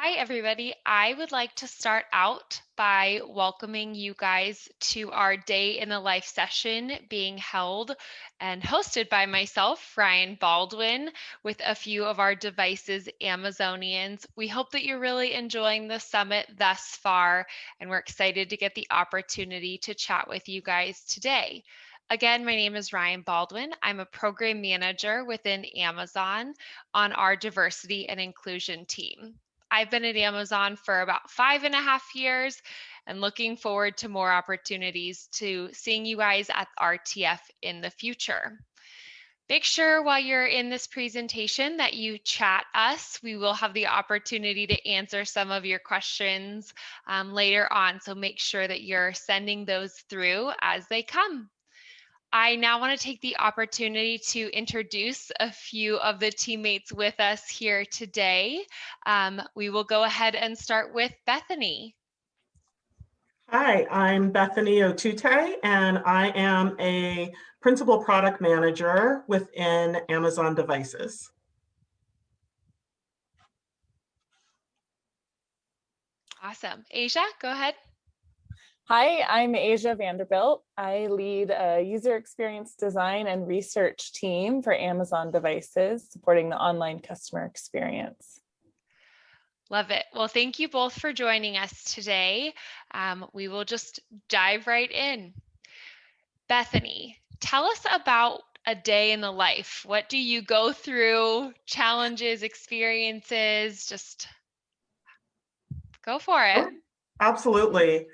Hi, everybody. I would like to start out by welcoming you guys to our Day in the Life session being held and hosted by myself, Ryan Baldwin, with a few of our Devices Amazonians. We hope that you're really enjoying the summit thus far, and we're excited to get the opportunity to chat with you guys today. Again, my name is Ryan Baldwin. I'm a program manager within Amazon on our diversity and inclusion team. I've been at Amazon for about 5.5 years and looking forward to more opportunities to seeing you guys at RTF in the future. Make sure while you're in this presentation that you chat us. We will have the opportunity to answer some of your questions later on, so make sure that you're sending those through as they come. I now want to take the opportunity to introduce a few of the teammates with us here today. We will go ahead and start with Bethany. Hi, I'm Bethany Otute, and I am a principal product manager within Amazon Devices. Awesome. Asia, go ahead. Hi, I'm Asia Vanderbilt. I lead a user experience design and research team for Amazon Devices, supporting the online customer experience. Love it. Well, thank you both for joining us today. We will just dive right in. Bethany, tell us about a day in the life. What do you go through? Challenges, experiences? Just go for it. Oh, absolutely.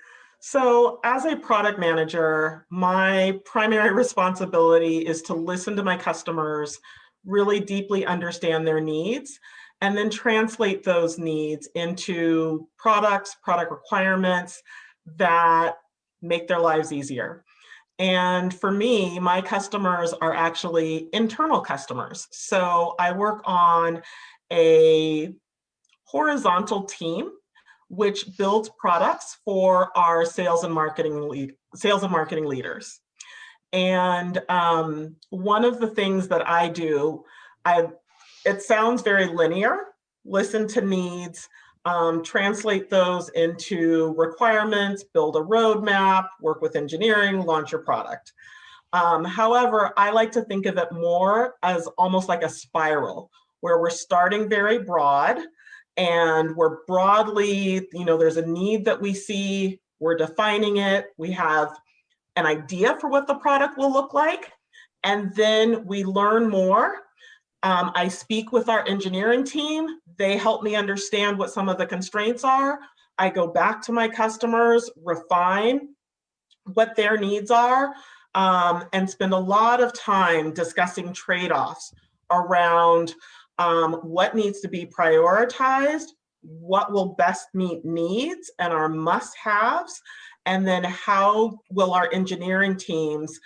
So as a product manager, my primary responsibility is to listen to my customers, really deeply understand their needs, and then translate those needs into products, product requirements that make their lives easier. And for me, my customers are actually internal customers. So I work on a horizontal team which builds products for our sales and marketing leaders. And one of the things that I do, it sounds very linear: listen to needs, translate those into requirements, build a roadmap, work with engineering, launch your product. However, I like to think of it more as almost like a spiral, where we're starting very broad and we're broadly, there's a need that we see, we're defining it, we have an idea for what the product will look like, and then we learn more. I speak with our engineering team. They help me understand what some of the constraints are. I go back to my customers, refine what their needs are, and spend a lot of time discussing trade-offs around what needs to be prioritized, what will best meet needs and our must-haves, and then how will our engineering teams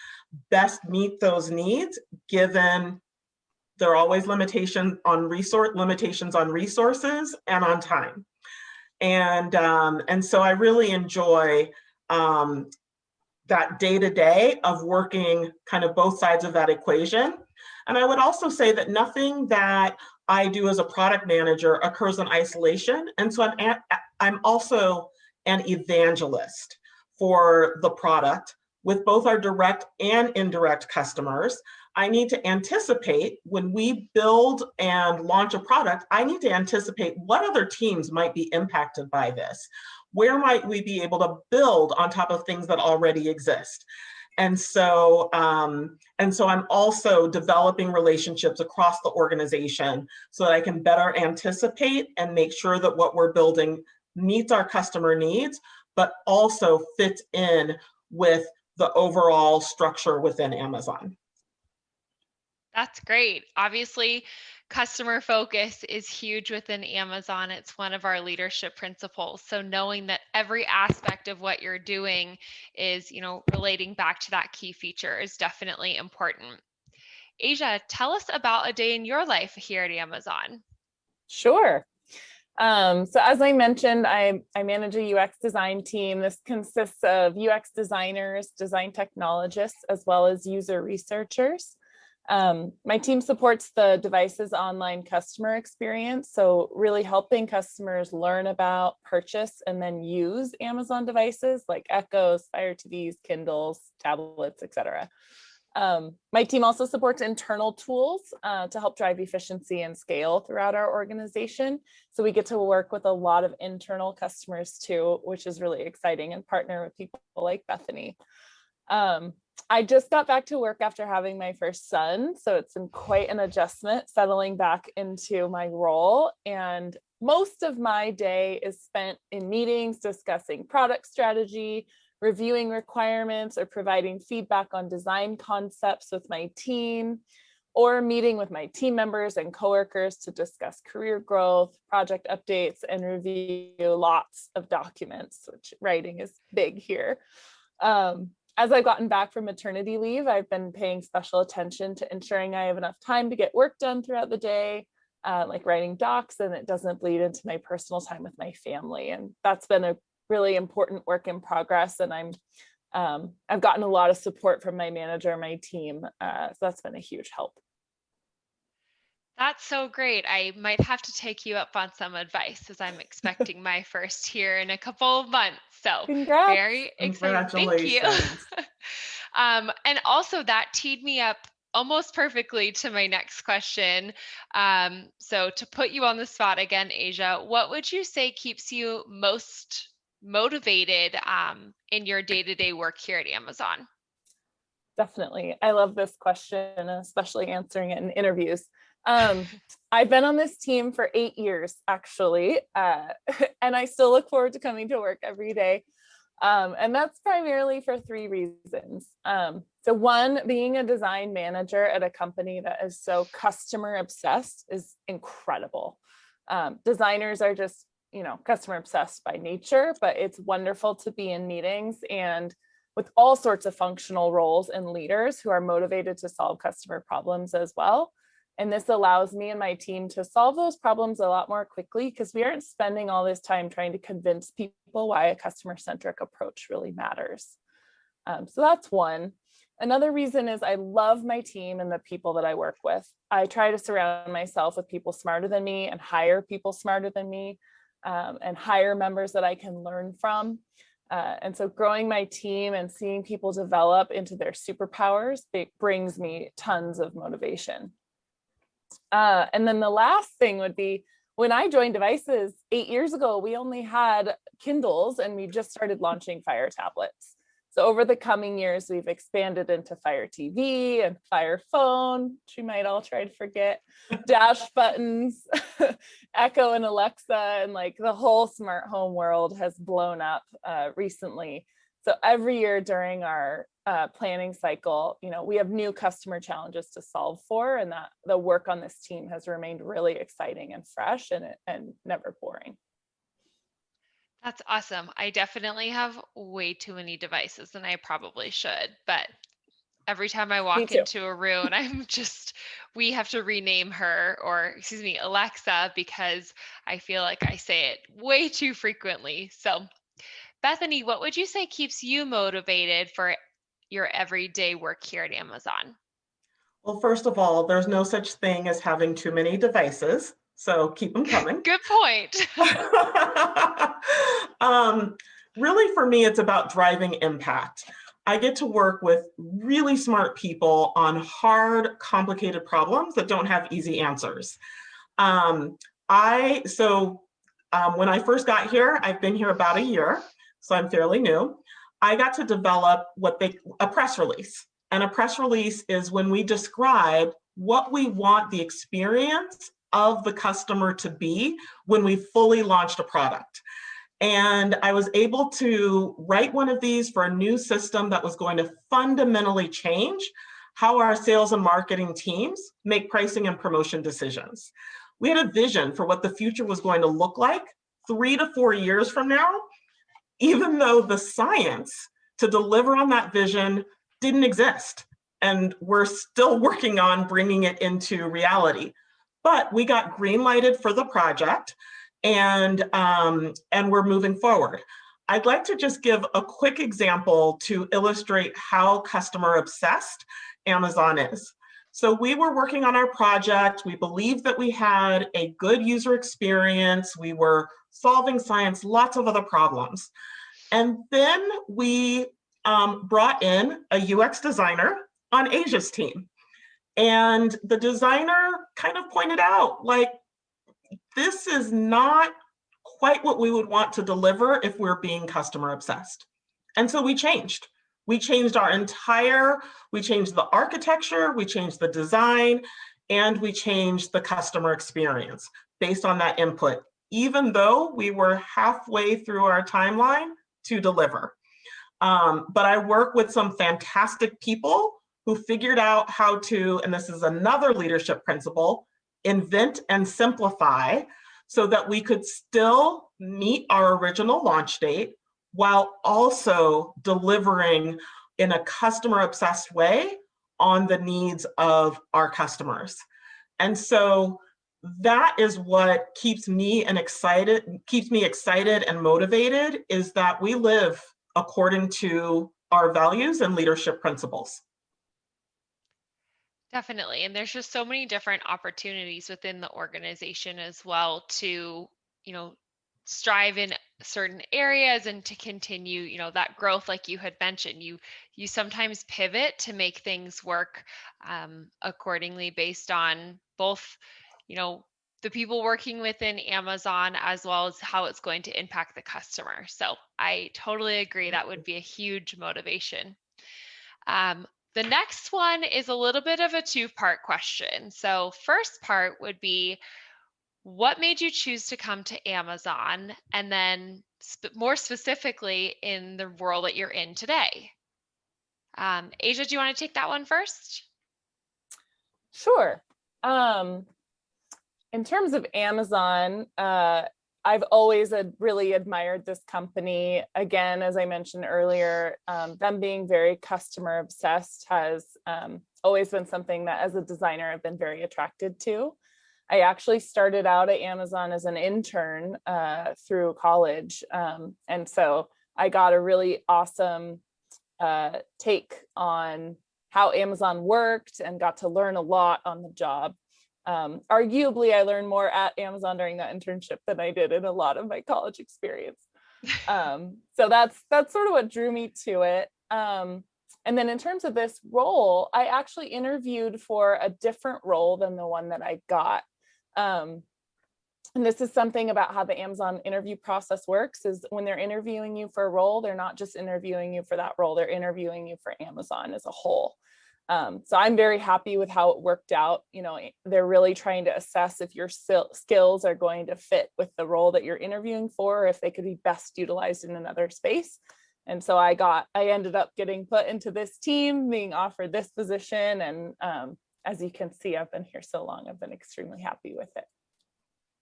best meet those needs, given there are always limitations on resources and on time. And so I really enjoy that day-to-day of working kind of both sides of that equation. And I would also say that nothing that I do as a product manager occurs in isolation. And so I'm also an evangelist for the product with both our direct and indirect customers. I need to anticipate when we build and launch a product, I need to anticipate what other teams might be impacted by this. Where might we be able to build on top of things that already exist? And so I'm also developing relationships across the organization so that I can better anticipate and make sure that what we're building meets our customer needs, but also fits in with the overall structure within Amazon. That's great. Obviously, customer focus is huge within Amazon. It's one of our leadership principles. So knowing that every aspect of what you're doing is, relating back to that key feature is definitely important. Asia, tell us about a day in your life here at Amazon. Sure. So as I mentioned, I manage a UX design team. This consists of UX designers, design technologists, as well as user researchers. My team supports the devices online customer experience. So really helping customers learn about, purchase, and then use Amazon devices like Echoes, Fire TVs, Kindles, tablets, etc. My team also supports internal tools to help drive efficiency and scale throughout our organization. So we get to work with a lot of internal customers too, which is really exciting, and partner with people like Bethany. I just got back to work after having my first son, so it's been quite an adjustment settling back into my role. And most of my day is spent in meetings discussing product strategy, reviewing requirements, or providing feedback on design concepts with my team, or meeting with my team members and coworkers to discuss career growth, project updates, and review lots of documents, which writing is big here. As I've gotten back from maternity leave, I've been paying special attention to ensuring I have enough time to get work done throughout the day, like writing docs, and it doesn't bleed into my personal time with my family. And that's been a really important work in progress. And I've gotten a lot of support from my manager, my team. So that's been a huge help. That's so great. I might have to take you up on some advice as I'm expecting my first here in a couple of months. So Congrats. Very excited. Thank you. And also that teed me up almost perfectly to my next question. So to put you on the spot again, Asia, what would you say keeps you most motivated in your day-to-day work here at Amazon? Definitely. I love this question, especially answering it in interviews. I've been on this team for 8 years, actually, and I still look forward to coming to work every day. And that's primarily for 3 reasons. So one, being a design manager at a company that is so customer obsessed is incredible. Designers are just, customer obsessed by nature, but it's wonderful to be in meetings and with all sorts of functional roles and leaders who are motivated to solve customer problems as well. And this allows me and my team to solve those problems a lot more quickly because we aren't spending all this time trying to convince people why a customer-centric approach really matters. So that's one. Another reason is I love my team and the people that I work with. I try to surround myself with people smarter than me and hire people smarter than me and hire members that I can learn from. And so growing my team and seeing people develop into their superpowers, it brings me tons of motivation. And then the last thing would be when I joined Devices 8 years ago, we only had Kindles and we just started launching Fire tablets. So over the coming years, we've expanded into Fire TV and Fire Phone, which we might all try to forget, Dash buttons, Echo and Alexa, and like the whole smart home world has blown up recently. So every year during our planning cycle, we have new customer challenges to solve for, and that the work on this team has remained really exciting and fresh and never boring. That's awesome. I definitely have way too many devices and I probably should, but every time I walk into a room, we have to rename her, or excuse me, Alexa, because I feel like I say it way too frequently. So Bethany, what would you say keeps you motivated for your everyday work here at Amazon? Well, first of all, there's no such thing as having too many devices, so keep them coming. Good point. Really, for me, it's about driving impact. I get to work with really smart people on hard, complicated problems that don't have easy answers. When I first got here, I've been here about a year, so I'm fairly new. I got to develop a press release. And a press release is when we describe what we want the experience of the customer to be when we fully launched a product. And I was able to write one of these for a new system that was going to fundamentally change how our sales and marketing teams make pricing and promotion decisions. We had a vision for what the future was going to look like 3 to 4 years from now, even though the science to deliver on that vision didn't exist. And we're still working on bringing it into reality. But we got green lighted for the project, and we're moving forward. I'd like to just give a quick example to illustrate how customer obsessed Amazon is. So we were working on our project. We believed that we had a good user experience. We were solving science, lots of other problems. And then we brought in a UX designer on Asia's team. And the designer kind of pointed out, like, this is not quite what we would want to deliver if we're being customer obsessed. And so we changed. We changed we changed the architecture, we changed the design, and we changed the customer experience based on that input, even though we were halfway through our timeline to deliver. But I work with some fantastic people who figured out how to, and this is another leadership principle, invent and simplify so that we could still meet our original launch date while also delivering in a customer obsessed way on the needs of our customers. And so that is what keeps me excited and motivated, is that we live according to our values and leadership principles. Definitely. And there's just so many different opportunities within the organization as well to, strive in certain areas and to continue, that growth, like you had mentioned. You sometimes pivot to make things work accordingly based on both, the people working within Amazon as well as how it's going to impact the customer. So I totally agree. That would be a huge motivation. The next one is a little bit of a two-part question. So first part would be, what made you choose to come to Amazon? And then more specifically in the role that you're in today. Asia, do you want to take that one first? Sure. In terms of Amazon, I've always really admired this company. Again, as I mentioned earlier, them being very customer obsessed has always been something that as a designer I've been very attracted to. I actually started out at Amazon as an intern through college. And so I got a really awesome take on how Amazon worked and got to learn a lot on the job. Arguably, I learned more at Amazon during that internship than I did in a lot of my college experience. So that's sort of what drew me to it. And then in terms of this role, I actually interviewed for a different role than the one that I got. And this is something about how the Amazon interview process works, is when they're interviewing you for a role, they're not just interviewing you for that role, they're interviewing you for Amazon as a whole. So I'm very happy with how it worked out. They're really trying to assess if your skills are going to fit with the role that you're interviewing for, or if they could be best utilized in another space. And so I ended up getting put into this team, being offered this position. And as you can see, I've been here so long, I've been extremely happy with it.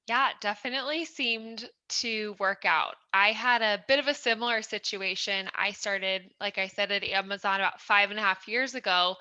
Yeah, definitely seemed to work out. I had a bit of a similar situation. I started, like I said, at Amazon about 5.5 years ago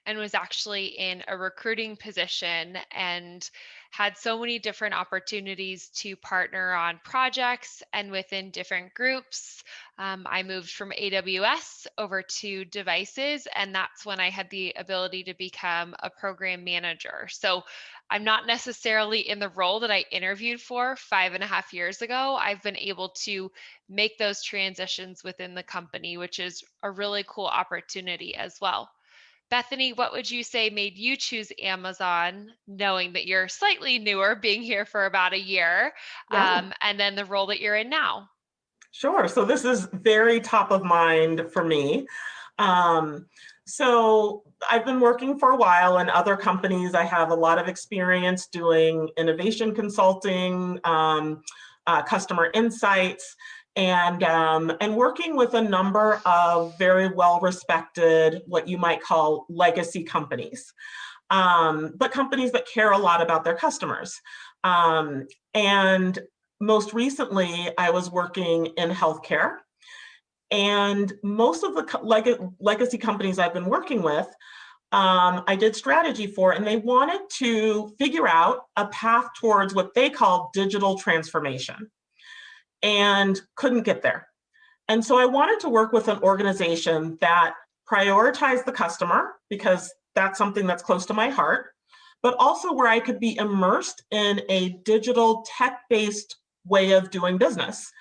and was actually in a recruiting position and had so many different opportunities to partner on projects and within different groups. I moved from AWS over to devices, and that's when I had the ability to become a program manager. So I'm not necessarily in the role that I interviewed for 5.5 years ago. I've been able to make those transitions within the company, which is a really cool opportunity as well. Bethany, what would you say made you choose Amazon, knowing that you're slightly newer, being here for about a year, and then the role that you're in now? Sure. So this is very top of mind for me. So I've been working for a while in other companies. I have a lot of experience doing innovation consulting, customer insights, and working with a number of very well-respected, what you might call legacy companies, but companies that care a lot about their customers. And most recently, I was working in healthcare. And most of the legacy companies I've been working with, I did strategy for, and they wanted to figure out a path towards what they call digital transformation and couldn't get there. And so I wanted to work with an organization that prioritized the customer, because that's something that's close to my heart, but also where I could be immersed in a digital tech-based way of doing business.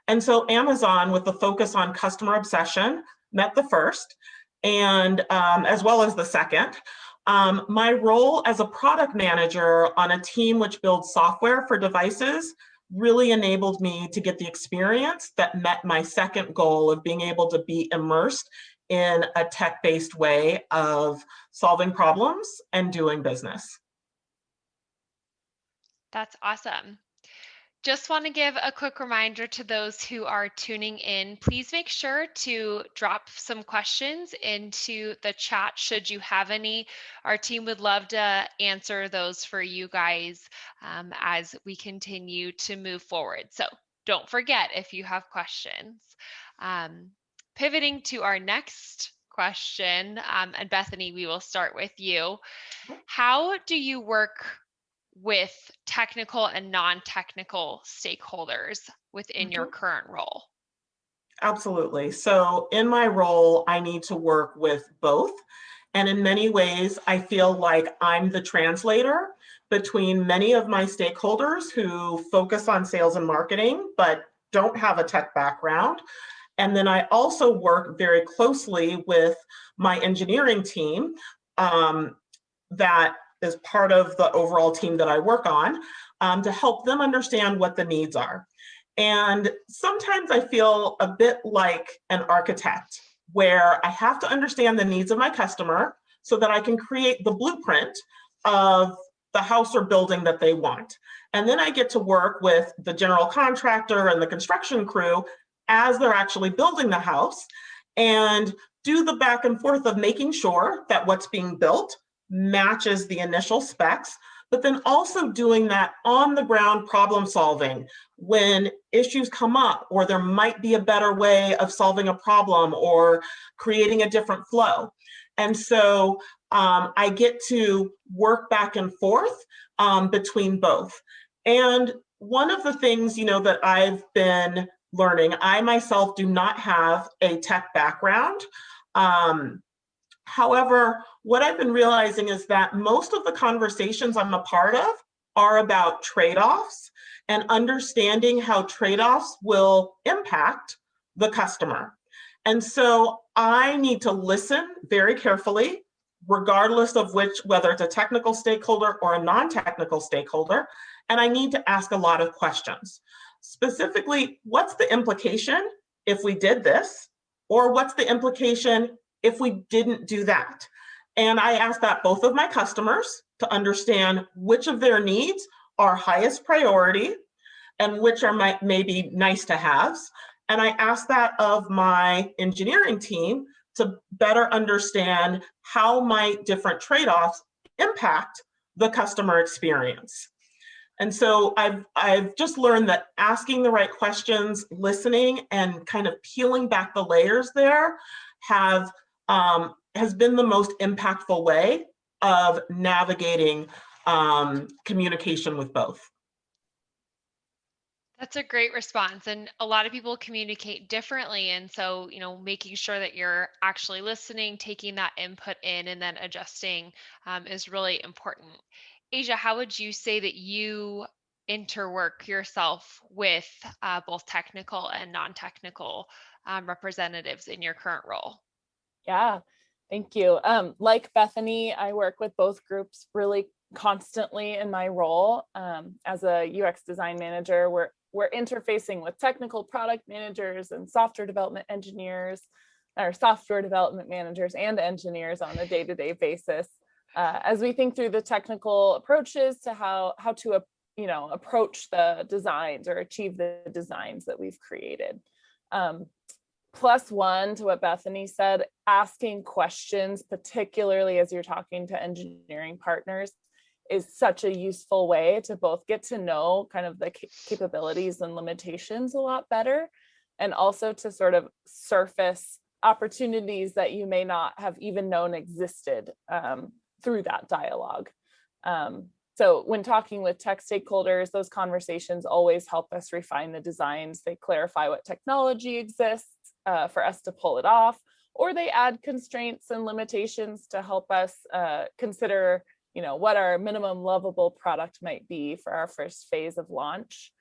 And so Amazon, with the focus on customer obsession, met the first, and as well as the second. My role as a product manager on a team which builds software for devices really enabled me to get the experience that met my second goal of being able to be immersed in a tech-based way of solving problems and doing business. That's awesome. Just want to give a quick reminder to those who are tuning in. Please make sure to drop some questions into the chat should you have any. Our team would love to answer those for you guys as we continue to move forward. So don't forget if you have questions. Pivoting to our next question, and Bethany, we will start with you. How do you work with technical and non-technical stakeholders within your current role? Absolutely. So in my role, I need to work with both. And in many ways, I feel like I'm the translator between many of my stakeholders who focus on sales and marketing, but don't have a tech background. And then I also work very closely with my engineering team that is part of the overall team that I work on to help them understand what the needs are. And sometimes I feel a bit like an architect where I have to understand the needs of my customer so that I can create the blueprint of the house or building that they want. And then I get to work with the general contractor and the construction crew as they're actually building the house and do the back and forth of making sure that what's being built matches the initial specs, but then also doing that on the ground problem solving when issues come up, or there might be a better way of solving a problem or creating a different flow. And so I get to work back and forth between both. And one of the things, that I've been learning, I myself do not have a tech background. However, what I've been realizing is that most of the conversations I'm a part of are about trade-offs and understanding how trade-offs will impact the customer. And so I need to listen very carefully, regardless of whether it's a technical stakeholder or a non-technical stakeholder, and I need to ask a lot of questions. Specifically, what's the implication if we did this? Or what's the implication if we didn't do that? And I ask that both of my customers to understand which of their needs are highest priority and which are maybe nice to haves. And I ask that of my engineering team to better understand how might different trade-offs impact the customer experience. And so I've just learned that asking the right questions, listening, and kind of peeling back the layers there has been the most impactful way of navigating communication with both. That's a great response. And a lot of people communicate differently. And so, making sure that you're actually listening, taking that input in, and then adjusting is really important. Asia, how would you say that you interwork yourself with both technical and non-technical representatives in your current role? Yeah, thank you. Like Bethany, I work with both groups really constantly in my role as a UX design manager. We're interfacing with technical product managers and software development engineers, or software development managers and engineers on a day-to-day basis as we think through the technical approaches to how to approach the designs or achieve the designs that we've created. Plus one to what Bethany said, asking questions, particularly as you're talking to engineering partners, is such a useful way to both get to know kind of the capabilities and limitations a lot better, and also to sort of surface opportunities that you may not have even known existed through that dialogue. So when talking with tech stakeholders, those conversations always help us refine the designs. They clarify what technology exists for us to pull it off, or they add constraints and limitations to help us consider, what our minimum lovable product might be for our first phase of launch.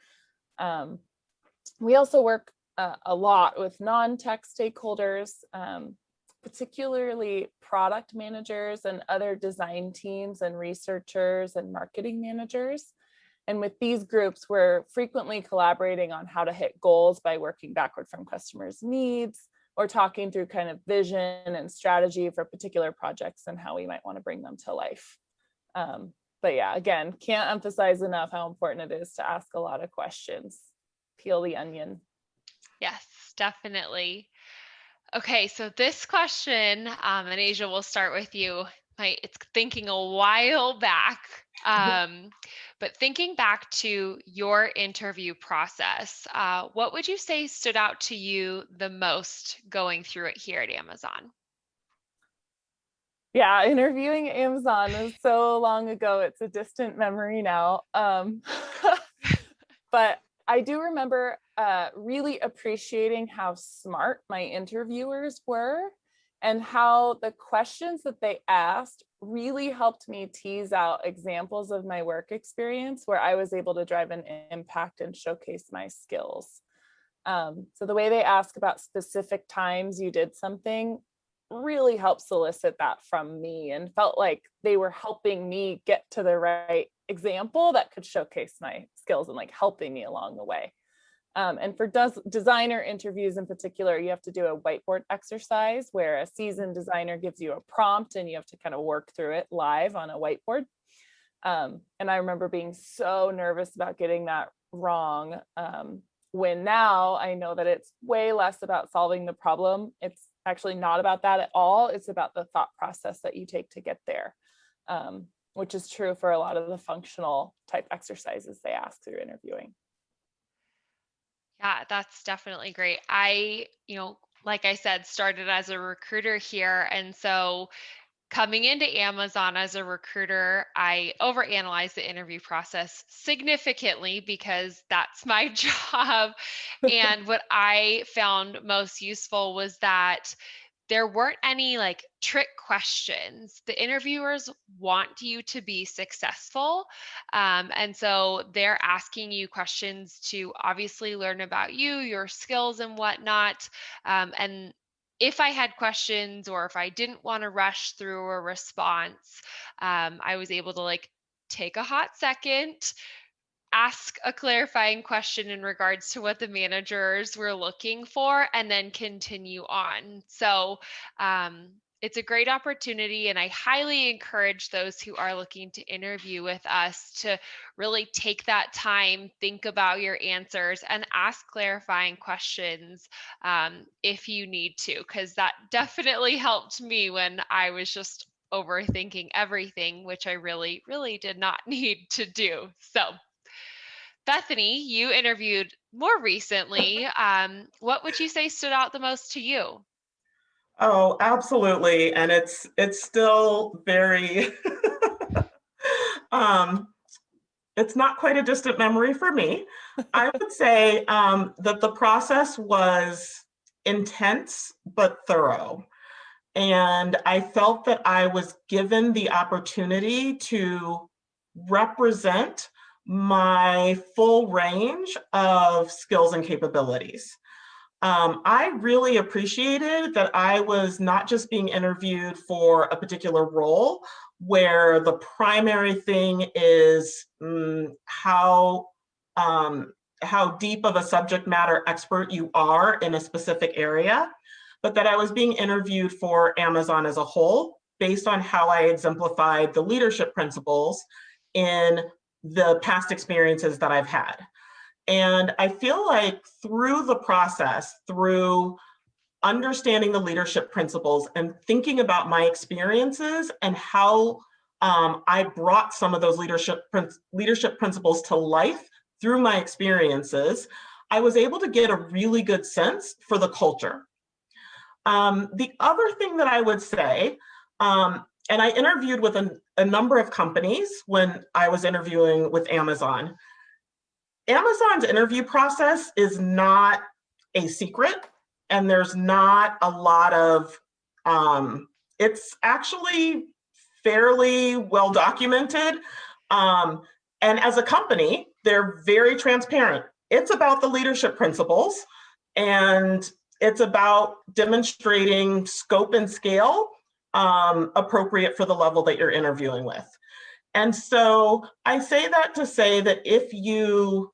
We also work a lot with non-tech stakeholders, particularly product managers and other design teams and researchers and marketing managers. And with these groups, we're frequently collaborating on how to hit goals by working backward from customers' needs, or talking through kind of vision and strategy for particular projects and how we might want to bring them to life. But yeah, again, can't emphasize enough how important it is to ask a lot of questions. Peel the onion. Yes, definitely. Okay, so this question, and Asia, we'll start with you. It's thinking a while back, but thinking back to your interview process, what would you say stood out to you the most going through it here at Amazon? Yeah, interviewing at Amazon is so long ago, it's a distant memory now. But I do remember really appreciating how smart my interviewers were and how the questions that they asked really helped me tease out examples of my work experience where I was able to drive an impact and showcase my skills. So the way they ask about specific times you did something really helped solicit that from me, and felt like they were helping me get to the right example that could showcase my skills and like helping me along the way. And for designer interviews in particular, you have to do a whiteboard exercise where a seasoned designer gives you a prompt and you have to kind of work through it live on a whiteboard. And I remember being so nervous about getting that wrong, when now I know that it's way less about solving the problem. It's actually not about that at all. It's about the thought process that you take to get there, which is true for a lot of the functional type exercises they ask through interviewing. Yeah, that's definitely great. I, like I said, started as a recruiter here. And so coming into Amazon as a recruiter, I overanalyzed the interview process significantly because that's my job. And what I found most useful was that there weren't any like trick questions. The interviewers want you to be successful. And so they're asking you questions to obviously learn about you, your skills, and whatnot. And if I had questions or if I didn't want to rush through a response, I was able to like take a hot second, ask a clarifying question in regards to what the managers were looking for, and then continue on. So it's a great opportunity, and I highly encourage those who are looking to interview with us to really take that time, think about your answers, and ask clarifying questions if you need to, because that definitely helped me when I was just overthinking everything, which I really, really did not need to do. So Bethany, you interviewed more recently. What would you say stood out the most to you? Oh, absolutely. And it's still very, it's not quite a distant memory for me. I would say that the process was intense but thorough. And I felt that I was given the opportunity to represent my full range of skills and capabilities. I really appreciated that I was not just being interviewed for a particular role where the primary thing is how deep of a subject matter expert you are in a specific area, but that I was being interviewed for Amazon as a whole based on how I exemplified the leadership principles in the past experiences that I've had. And I feel like through the process, through understanding the leadership principles and thinking about my experiences and how I brought some of those leadership principles to life through my experiences, I was able to get a really good sense for the culture. The other thing that I would say, and I interviewed with a number of companies when I was interviewing with Amazon. Amazon's interview process is not a secret, and there's not a lot of It's actually fairly well documented. And as a company, they're very transparent. It's about the leadership principles, and it's about demonstrating scope and scale appropriate for the level that you're interviewing with. And so I say that to say that if you're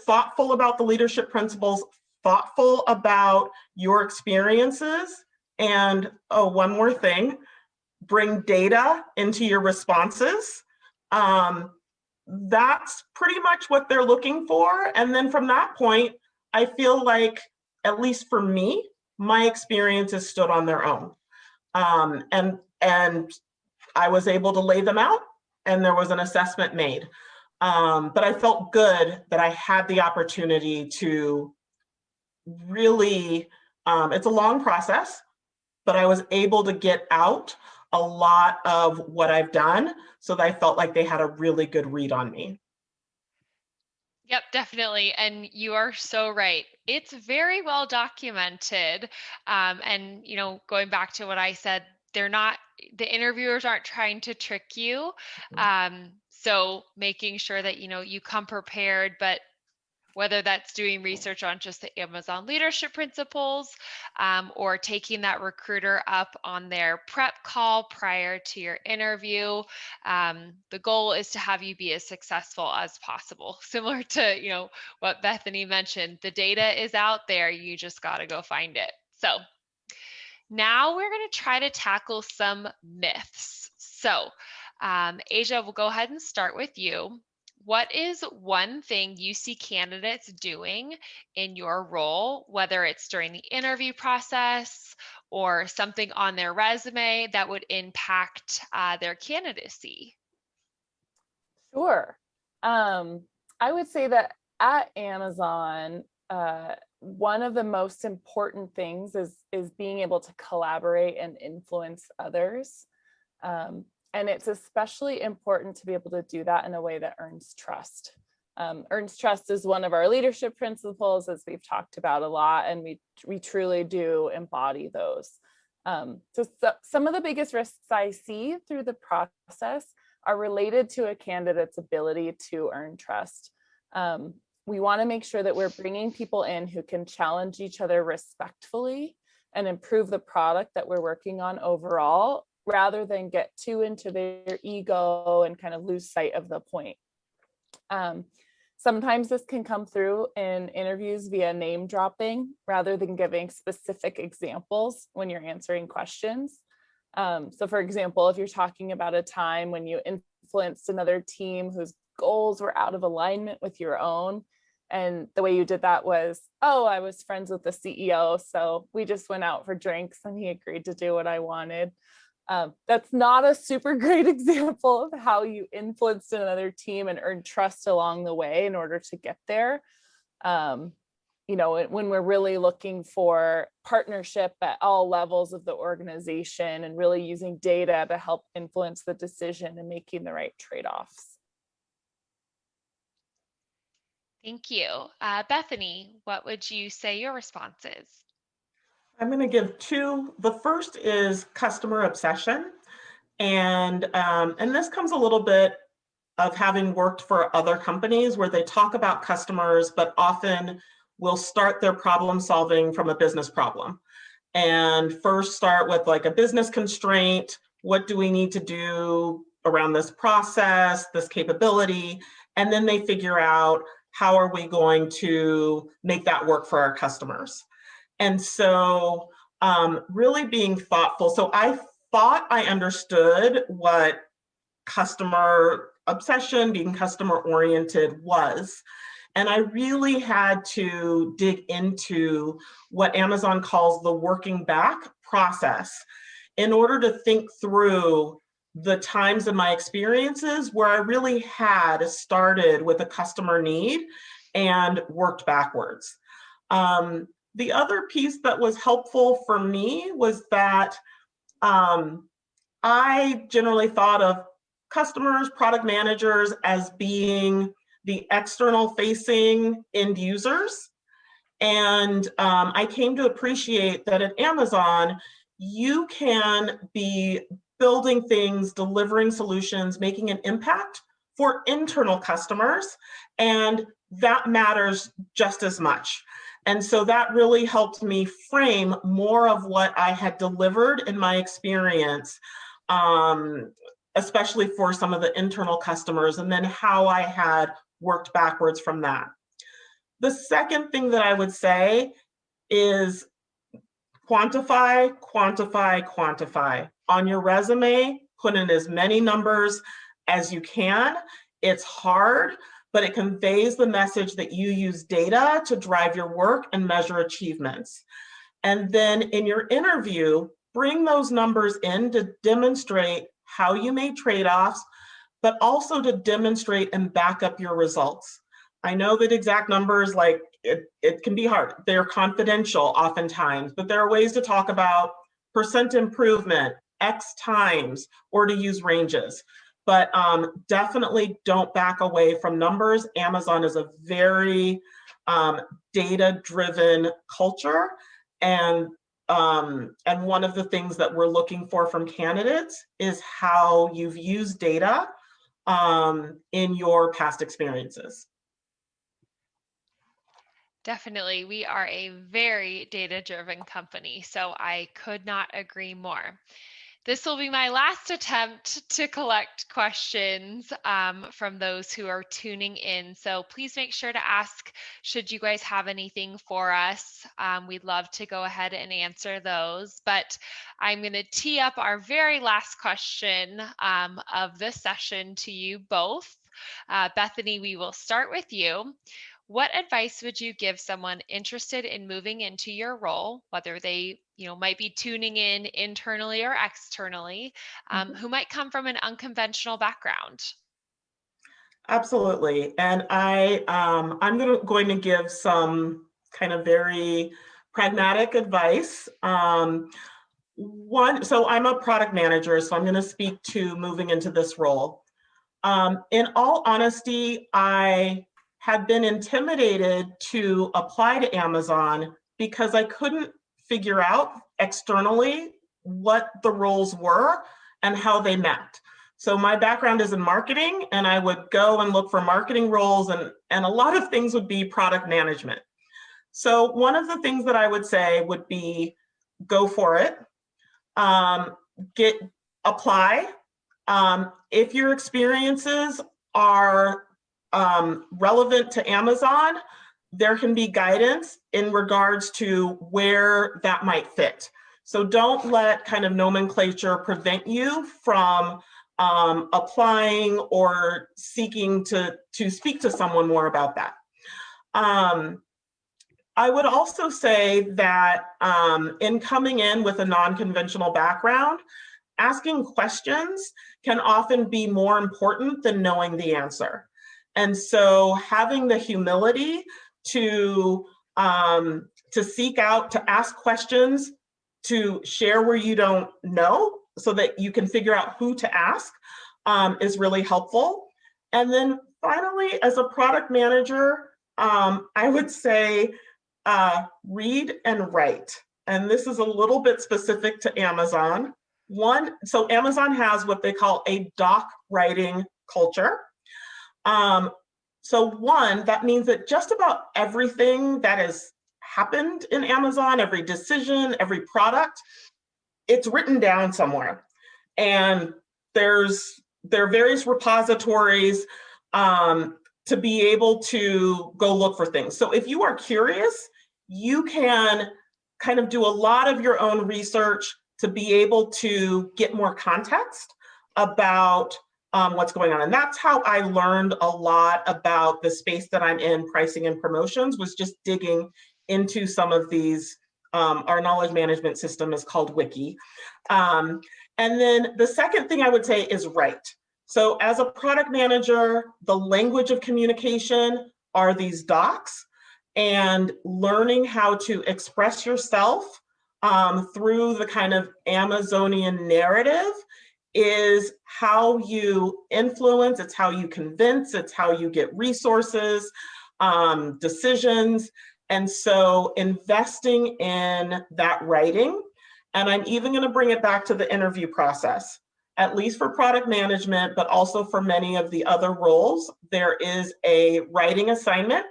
thoughtful about the leadership principles, thoughtful about your experiences, and one more thing, bring data into your responses. That's pretty much what they're looking for. And then from that point, I feel like, at least for me, my experiences stood on their own. And I was able to lay them out, and there was an assessment made. But I felt good that I had the opportunity to really, it's a long process, but I was able to get out a lot of what I've done, so that I felt like they had a really good read on me. Yep, definitely. And you are so right. It's very well documented. And, going back to what I said, the interviewers aren't trying to trick you. So making sure that, you come prepared, but whether that's doing research on just the Amazon leadership principles, or taking that recruiter up on their prep call prior to your interview. The goal is to have you be as successful as possible. Similar to, what Bethany mentioned, the data is out there, you just got to go find it. So now we're going to try to tackle some myths. So Asia, we'll go ahead and start with you. What is one thing you see candidates doing in your role, whether it's during the interview process or something on their resume that would impact their candidacy? Sure. I would say that at Amazon, one of the most important things is being able to collaborate and influence others. And it's especially important to be able to do that in a way that earns trust. Earns trust is one of our leadership principles, as we've talked about a lot, and we truly do embody those. So some of the biggest risks I see through the process are related to a candidate's ability to earn trust. We want to make sure that we're bringing people in who can challenge each other respectfully and improve the product that we're working on overall, rather than get too into their ego and kind of lose sight of the point. Sometimes this can come through in interviews via name dropping, rather than giving specific examples when you're answering questions. So for example, if you're talking about a time when you influenced another team whose goals were out of alignment with your own, and the way you did that was, I was friends with the CEO, so we just went out for drinks and he agreed to do what I wanted. That's not a super great example of how you influenced another team and earned trust along the way in order to get there. When we're really looking for partnership at all levels of the organization and really using data to help influence the decision and making the right trade-offs. Thank you. Bethany, what would you say your response is? I'm going to give two. The first is customer obsession. And this comes a little bit of having worked for other companies where they talk about customers, but often will start their problem solving from a business problem. And first start with like a business constraint. What do we need to do around this process, this capability? And then they figure out, how are we going to make that work for our customers? And so really being thoughtful. So I thought I understood what customer obsession, being customer oriented was. And I really had to dig into what Amazon calls the working back process in order to think through the times in my experiences where I really had started with a customer need and worked backwards. The other piece that was helpful for me was that I generally thought of customers, product managers as being the external facing end users. And I came to appreciate that at Amazon, you can be building things, delivering solutions, making an impact for internal customers, and that matters just as much. And so that really helped me frame more of what I had delivered in my experience, especially for some of the internal customers, and then how I had worked backwards from that. The second thing that I would say is quantify, quantify, quantify. On your resume, put in as many numbers as you can. It's hard, but it conveys the message that you use data to drive your work and measure achievements. And then in your interview, bring those numbers in to demonstrate how you made trade-offs, but also to demonstrate and back up your results. I know that exact numbers, like it can be hard. They're confidential oftentimes, but there are ways to talk about percent improvement, X times, or to use ranges. But definitely don't back away from numbers. Amazon is a very data-driven culture, and one of the things that we're looking for from candidates is how you've used data in your past experiences. Definitely. We are a very data-driven company, so I could not agree more. This will be my last attempt to collect questions from those who are tuning in. So please make sure to ask, should you guys have anything for us? We'd love to go ahead and answer those. But I'm going to tee up our very last question of this session to you both. Bethany, we will start with you. What advice would you give someone interested in moving into your role, whether they might be tuning in internally or externally, who might come from an unconventional background? Absolutely. And I'm going to give some kind of very pragmatic advice. So I'm a product manager, so I'm going to speak to moving into this role. In all honesty, I had been intimidated to apply to Amazon because I couldn't figure out externally what the roles were and how they met. So my background is in marketing, and I would go and look for marketing roles, and a lot of things would be product management. So one of the things that I would say would be go for it, apply. If your experiences are relevant to Amazon, there can be guidance in regards to where that might fit. So don't let kind of nomenclature prevent you from applying or seeking to speak to someone more about that. I would also say that in coming in with a non-conventional background, asking questions can often be more important than knowing the answer. And so having the humility to seek out, to ask questions, to share where you don't know so that you can figure out who to ask is really helpful. And then finally, as a product manager, I would say read and write. And this is a little bit specific to Amazon. So Amazon has what they call a doc writing culture. So that means that just about everything that has happened in Amazon, every decision, every product, it's written down somewhere. And there are various repositories to be able to go look for things. So if you are curious, you can kind of do a lot of your own research to be able to get more context about what's going on. And that's how I learned a lot about the space that I'm in, pricing and promotions, was just digging into some of these. Our knowledge management system is called Wiki. And then the second thing I would say is write. So as a product manager, the language of communication are these docs, and learning how to express yourself through the kind of Amazonian narrative is how you influence, it's how you convince, it's how you get resources, decisions. And so investing in that writing, and I'm even going to bring it back to the interview process, at least for product management, but also for many of the other roles, there is a writing assignment.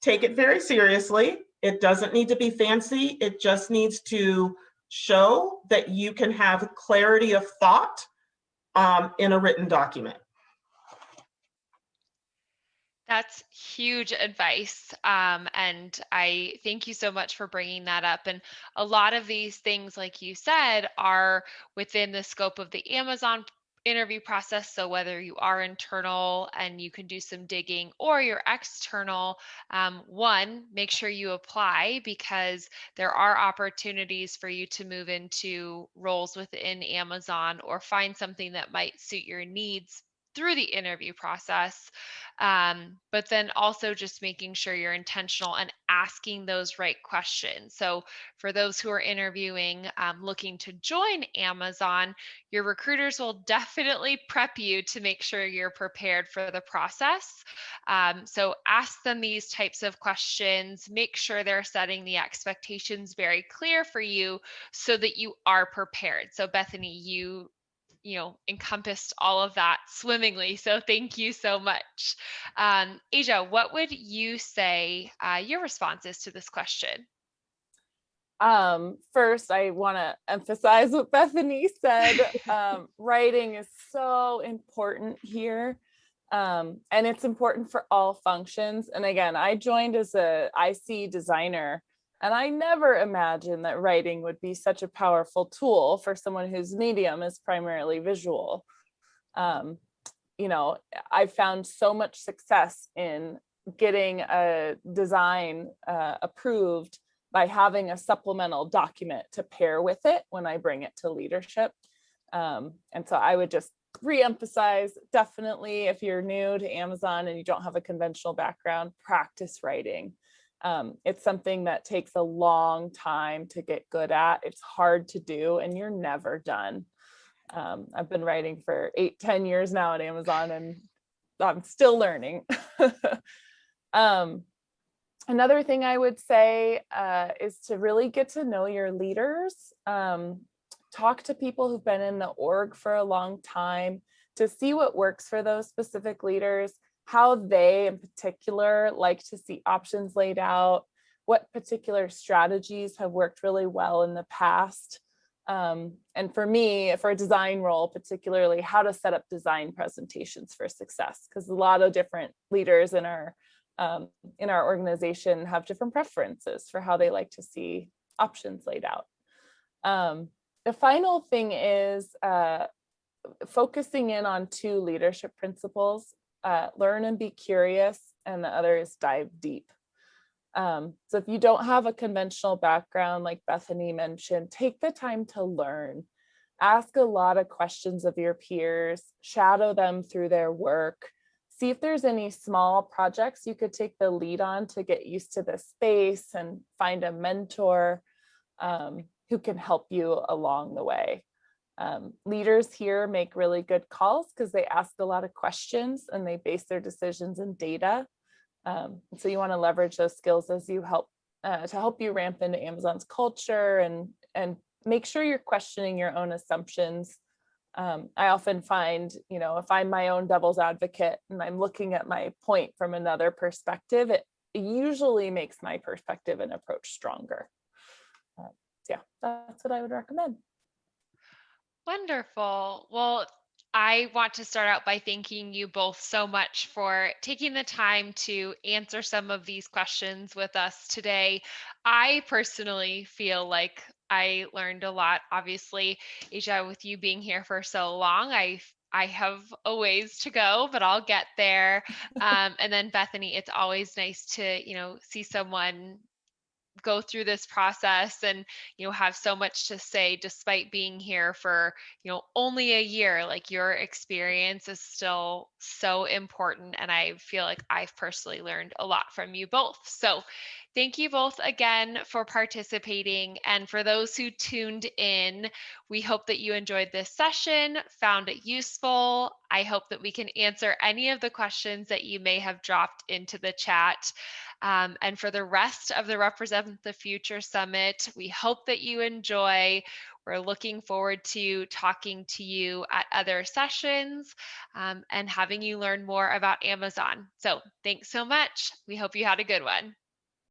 Take it very seriously. It doesn't need to be fancy. It just needs to show that you can have clarity of thought in a written document. That's huge advice. And I thank you so much for bringing that up. And a lot of these things, like you said, are within the scope of the Amazon interview process. So whether you are internal and you can do some digging or you're external, one, make sure you apply because there are opportunities for you to move into roles within Amazon or find something that might suit your needs through the interview process. But then also just making sure you're intentional and asking those right questions. So for those who are interviewing, looking to join Amazon, your recruiters will definitely prep you to make sure you're prepared for the process. So ask them these types of questions, make sure they're setting the expectations very clear for you so that you are prepared. So Bethany, you encompassed all of that swimmingly. So thank you so much. Asia, what would you say your response is to this question? First, I want to emphasize what Bethany said. Writing is so important here. And it's important for all functions. And again, I joined as a IC designer, and I never imagined that writing would be such a powerful tool for someone whose medium is primarily visual. I found so much success in getting a design approved by having a supplemental document to pair with it when I bring it to leadership. And so I would just reemphasize, definitely, if you're new to Amazon and you don't have a conventional background, practice writing. It's something that takes a long time to get good at. It's hard to do, and you're never done. I've been writing for 8-10 years now at Amazon, and I'm still learning. Another thing I would say is to really get to know your leaders. Talk to people who've been in the org for a long time to see what works for those specific leaders, how they in particular like to see options laid out, what particular strategies have worked really well in the past. And for me, for a design role, particularly how to set up design presentations for success, because a lot of different leaders in our organization have different preferences for how they like to see options laid out. The final thing is focusing in on 2 leadership principles: learn and be curious, and the other is dive deep. So if you don't have a conventional background, like Bethany mentioned, take the time to learn. Ask a lot of questions of your peers, shadow them through their work. See if there's any small projects you could take the lead on to get used to the space, and find a mentor who can help you along the way. Leaders here make really good calls because they ask a lot of questions and they base their decisions in data. So you want to leverage those skills as you help to help you ramp into Amazon's culture, and make sure you're questioning your own assumptions. I often find, if I'm my own devil's advocate and I'm looking at my point from another perspective, it usually makes my perspective and approach stronger. Yeah, that's what I would recommend. Wonderful. Well, I want to start out by thanking you both so much for taking the time to answer some of these questions with us today. I personally feel like I learned a lot. Obviously, Asia, with you being here for so long, I have a ways to go, but I'll get there. And then Bethany, it's always nice to, see someone go through this process and have so much to say despite being here for only a year. Like, your experience is still so important, and I feel like I've personally learned a lot from you both. So thank you both again for participating, and for those who tuned in, we hope that you enjoyed this session, found it useful. I hope that we can answer any of the questions that you may have dropped into the chat. And for the rest of the Represent the Future Summit, we hope that you enjoy. We're looking forward to talking to you at other sessions and having you learn more about Amazon. So thanks so much. We hope you had a good one.